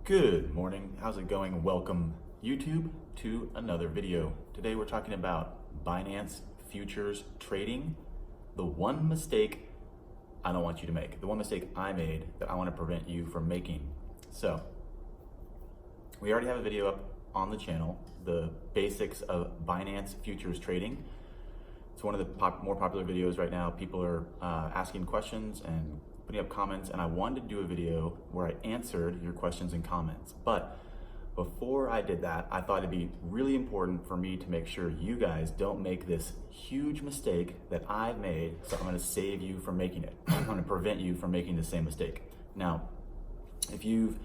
Good morning, how's it going? Welcome YouTube to another video. Today we're talking about Binance futures trading. The one mistake I don't want you to make, the one mistake I made that I want to prevent you from making. So we already have a video up on the channel, the basics of Binance futures trading. It's one of the more popular videos right now. People are asking questions and putting up comments, and I wanted to do a video where I answered your questions and comments. But before I did that, I thought it'd be really important for me to make sure you guys don't make this huge mistake that I've made, so I'm gonna save you from making it. I'm gonna prevent you from making the same mistake. Now, if you've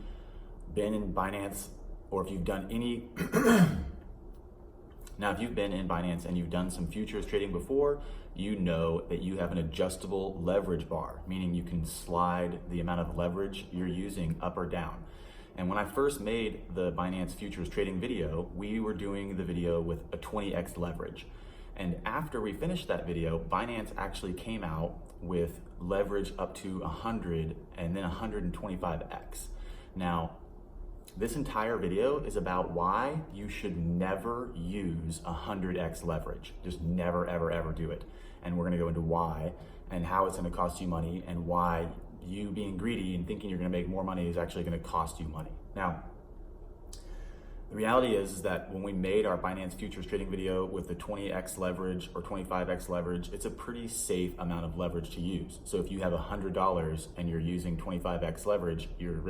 been in Binance, or if you've done any, now if you've been in Binance and you've done some futures trading before, you know that you have an adjustable leverage bar, meaning you can slide the amount of leverage you're using up or down. And when I first made the Binance futures trading video, we were doing the video with a 20x leverage. And after we finished that video, Binance actually came out with leverage up to 100 and then 125x. Now, this entire video is about why you should never use 100x leverage. Just never, ever, ever do it. And we're gonna go into why and how it's gonna cost you money and why you being greedy and thinking you're gonna make more money is actually gonna cost you money. Now, the reality is that when we made our Binance futures trading video with the 20x leverage or 25x leverage, it's a pretty safe amount of leverage to use. So if you have $100 and you're using 25x leverage, you're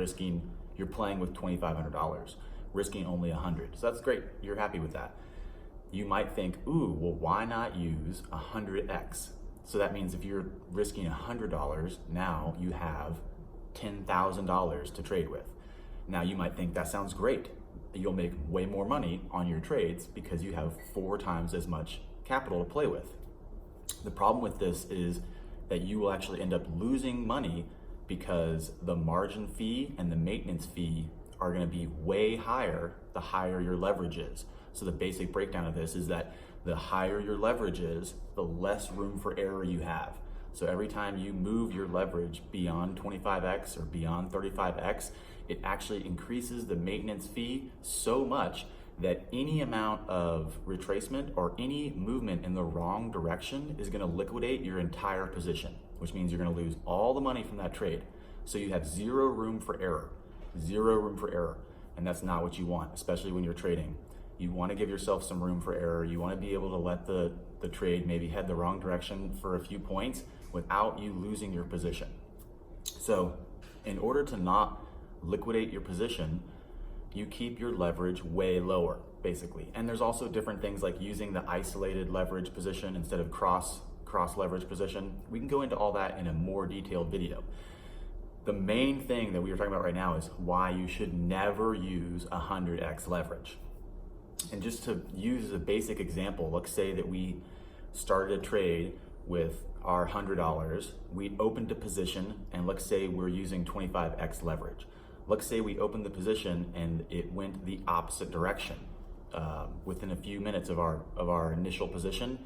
playing with $2,500, risking only 100. So that's great, you're happy with that. You might think, ooh, well, why not use 100x? So that means if you're risking $100, now you have $10,000 to trade with. Now you might think that sounds great. You'll make way more money on your trades because you have 4 times as much capital to play with. The problem with this is that you will actually end up losing money because the margin fee and the maintenance fee are gonna be way higher the higher your leverage is. So the basic breakdown of this is that the higher your leverage is, the less room for error you have. So every time you move your leverage beyond 25x or beyond 35x, it actually increases the maintenance fee so much that any amount of retracement or any movement in the wrong direction is gonna liquidate your entire position, which means you're gonna lose all the money from that trade. So you have zero room for error, and that's not what you want, especially when you're trading. You wanna give yourself some room for error. You wanna be able to let the trade maybe head the wrong direction for a few points without you losing your position. So in order to not liquidate your position, you keep your leverage way lower, basically. And there's also different things like using the isolated leverage position instead of cross leverage position. We can go into all that in a more detailed video. The main thing that we are talking about right now is why you should never use 100x leverage. And just to use as a basic example, let's say that we started a trade with our $100, we opened a position, and let's say we're using 25x leverage. Let's say we opened the position and it went the opposite direction within a few minutes of our initial position.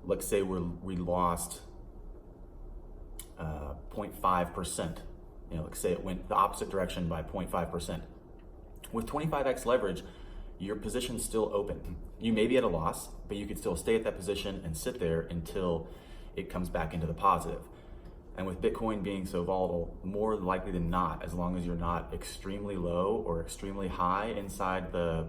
Let's say we lost 0.5%. Let's say it went the opposite direction by 0.5%. With 25x leverage, your position's still open. You may be at a loss, but you could still stay at that position and sit there until it comes back into the positive. And with Bitcoin being so volatile, more likely than not, as long as you're not extremely low or extremely high inside the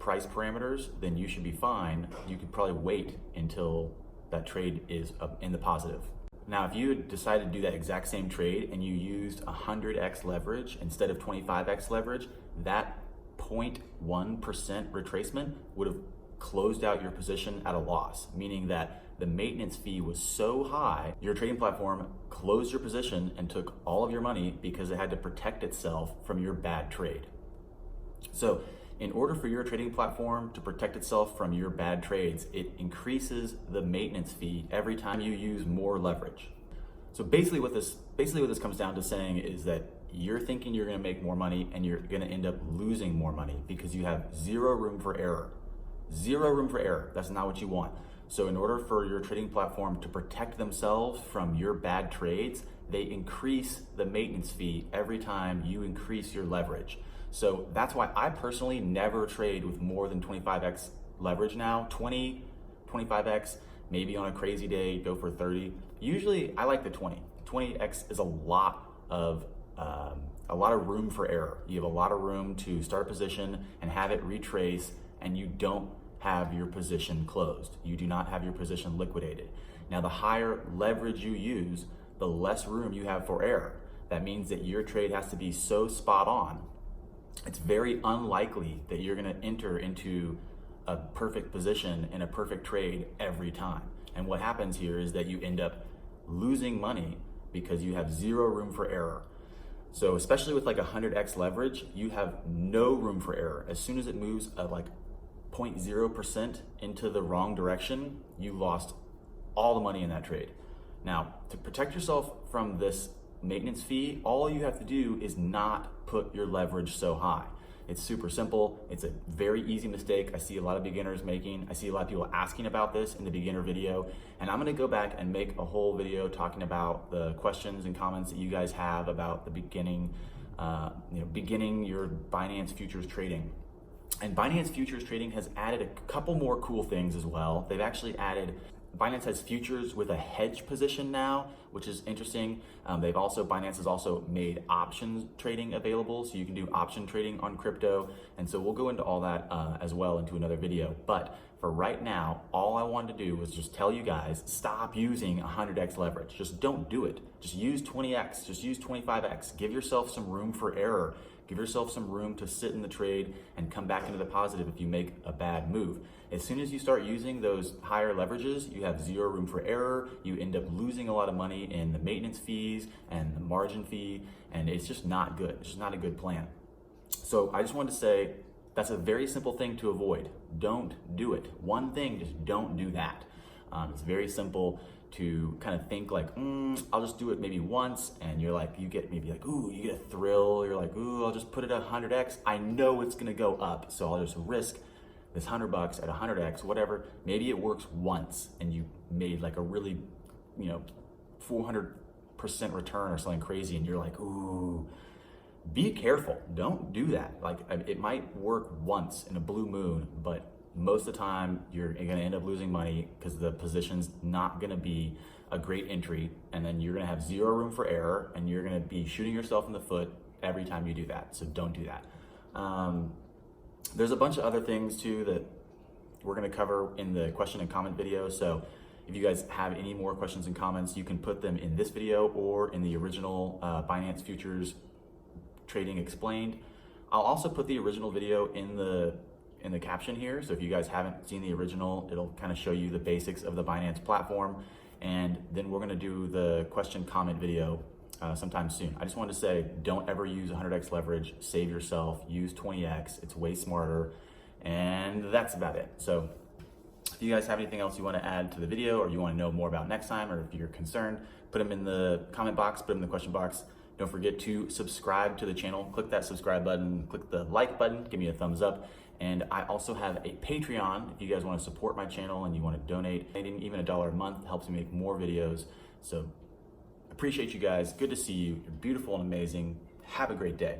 price parameters, then you should be fine. You could probably wait until that trade is up in the positive. Now, if you had decided to do that exact same trade and you used 100x leverage instead of 25x leverage, that 0.1% retracement would have closed out your position at a loss, meaning that the maintenance fee was so high, your trading platform closed your position and took all of your money because it had to protect itself from your bad trade. So in order for your trading platform to protect itself from your bad trades, it increases the maintenance fee every time you use more leverage. So basically what this comes down to saying is that you're thinking you're gonna make more money and you're gonna end up losing more money because you have zero room for error. Zero room for error, that's not what you want. So in order for your trading platform to protect themselves from your bad trades, they increase the maintenance fee every time you increase your leverage. So that's why I personally never trade with more than 25x leverage now. 20, 25x, maybe on a crazy day, go for 30. Usually I like the 20. 20x is a lot of room for error. You have a lot of room to start a position and have it retrace, and you don't have your position closed. You do not have your position liquidated. Now, the higher leverage you use, the less room you have for error. That means that your trade has to be so spot on. It's very unlikely that you're gonna enter into a perfect position in a perfect trade every time. And what happens here is that you end up losing money because you have zero room for error. So especially with like 100x leverage, you have no room for error. As soon as it moves like 0.0% into the wrong direction, you lost all the money in that trade. Now, to protect yourself from this maintenance fee, all you have to do is not put your leverage so high. It's super simple. It's a very easy mistake I see a lot of beginners making. I see a lot of people asking about this in the beginner video, and I'm gonna go back and make a whole video talking about the questions and comments that you guys have about the beginning your Binance futures trading. And Binance futures trading has added a couple more cool things as well. They've actually added, Binance has futures with a hedge position now, which is interesting. Binance has also made options trading available, so you can do option trading on crypto. And so we'll go into all that as well into another video. But for right now, all I wanted to do was just tell you guys, stop using 100x leverage. Just don't do it. Just use 20x, just use 25x. Give yourself some room for error. Give yourself some room to sit in the trade and come back into the positive if you make a bad move. As soon as you start using those higher leverages, you have zero room for error. You end up losing a lot of money in the maintenance fees and the margin fee, and it's just not good. It's just not a good plan. So I just wanted to say, that's a very simple thing to avoid. Don't do it. One thing, just don't do that. It's very simple to kind of think like, I'll just do it maybe once, and you're like, you get a thrill. You're like, I'll just put it at 100x. I know it's gonna go up, so I'll just risk this $100 at 100x, whatever. Maybe it works once, and you made like a really, 400% return or something crazy, and you're like, be careful. Don't do that. Like, it might work once in a blue moon, but most of the time you're gonna end up losing money because the position's not gonna be a great entry, and then you're gonna have zero room for error, and you're gonna be shooting yourself in the foot every time you do that. So don't do that. There's a bunch of other things too that we're gonna cover in the question and comment video. So if you guys have any more questions and comments, you can put them in this video or in the original Binance Futures Trading Explained. I'll also put the original video in the caption here. So if you guys haven't seen the original, it'll kind of show you the basics of the Binance platform. And then we're gonna do the question comment video sometime soon. I just wanted to say, don't ever use 100x leverage. Save yourself, use 20x. It's way smarter. And that's about it. So if you guys have anything else you want to add to the video, or you want to know more about next time, or if you're concerned, put them in the comment box, put them in the question box. Don't forget to subscribe to the channel. Click that subscribe button, click the like button, give me a thumbs up. And I also have a Patreon. If you guys want to support my channel and you want to donate, even $1 a month helps me make more videos. So appreciate you guys. Good to see you. You're beautiful and amazing. Have a great day.